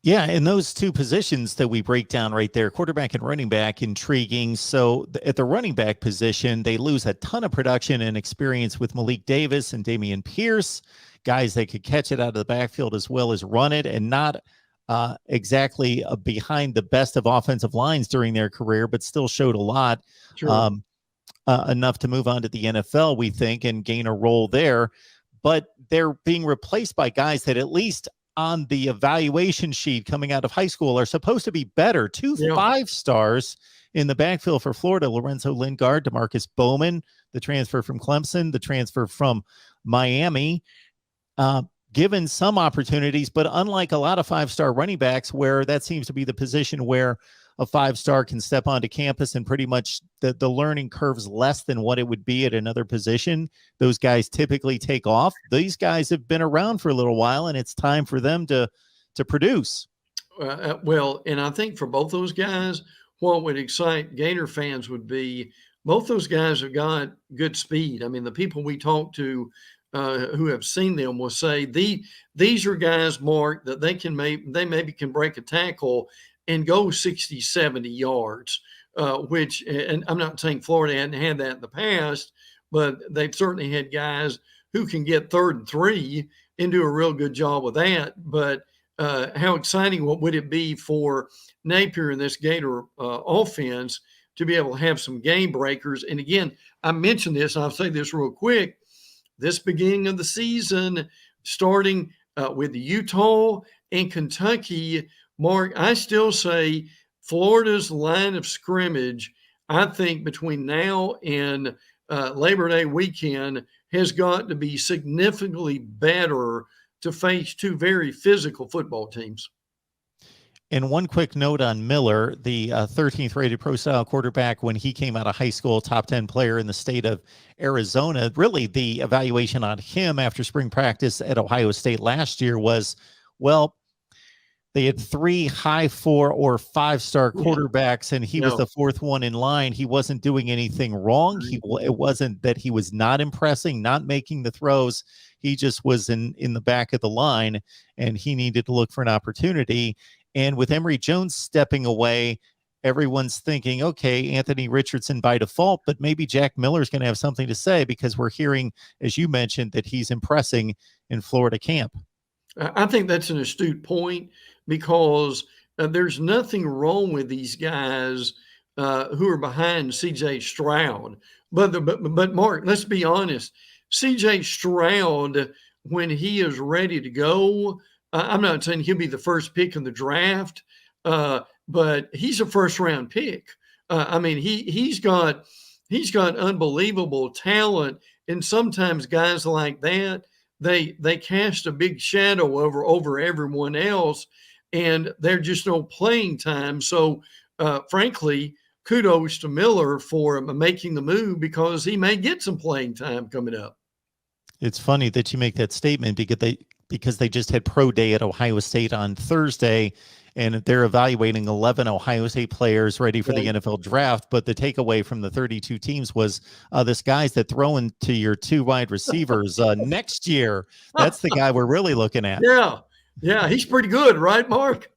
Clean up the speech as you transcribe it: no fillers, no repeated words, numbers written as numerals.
Yeah, and those two positions that we break down right there, quarterback and running back, intriguing. So at the running back position, they lose a ton of production and experience with Malik Davis and Damian Pierce, guys that could catch it out of the backfield as well as run it, and not exactly behind the best of offensive lines during their career, but still showed a lot, Sure. um, enough to move on to the NFL, we think, and gain a role there. But they're being replaced by guys that at least on the evaluation sheet coming out of high school are supposed to be better. Two Yeah. 5-stars in the backfield for Florida: Lorenzo Lingard, Demarkcus Bowman, the transfer from Clemson, the transfer from Miami, given some opportunities, but unlike a lot of 5-star running backs, where that seems to be the position where a 5-star can step onto campus and pretty much the learning curve's less than what it would be at another position. Those guys typically take off. These guys have been around for a little while, and it's time for them to produce. Well, and I think for both those guys, what would excite Gator fans would be both those guys have got good speed. I mean, the people we talk to who have seen them will say these are guys, Mark, that they maybe can break a tackle and go 60, 70 yards, which, and I'm not saying Florida hadn't had that in the past, but they've certainly had guys who can get 3rd and 3 and do a real good job with that. But how exciting would it be for Napier and this Gator offense to be able to have some game breakers? And again, I mentioned this, and I'll say this real quick. This beginning of the season, starting with Utah and Kentucky, Mark, I still say Florida's line of scrimmage, I think between now and Labor Day weekend, has got to be significantly better to face two very physical football teams. And one quick note on Miller, the 13th rated pro-style quarterback when he came out of high school, top 10 player in the state of Arizona. Really, the evaluation on him after spring practice at Ohio State last year was, well, they had 3 high 4 or 5-star quarterbacks, and he was the 4th one in line. He wasn't doing anything wrong. It wasn't that he was not impressing, not making the throws. He just was in the back of the line, and he needed to look for an opportunity. And with Emory Jones stepping away, everyone's thinking, okay, Anthony Richardson by default, but maybe Jack Miller's going to have something to say, because we're hearing, as you mentioned, that he's impressing in Florida camp. I think that's an astute point, because there's nothing wrong with these guys who are behind C.J. Stroud. But Mark, let's be honest. C.J. Stroud, when he is ready to go, I'm not saying he'll be the first pick in the draft, but he's a first-round pick. I mean, he's got unbelievable talent, and sometimes guys like that, they cast a big shadow over everyone else, and they're just no playing time. So, frankly, kudos to Miller for making the move, because he may get some playing time coming up. It's funny that you make that statement, because they just had pro day at Ohio State on Thursday, and they're evaluating 11 Ohio State players ready for the NFL draft. But the takeaway from the 32 teams was this guy's that throwing to your 2 wide receivers next year. That's the guy we're really looking at. Yeah, he's pretty good, right, Mark?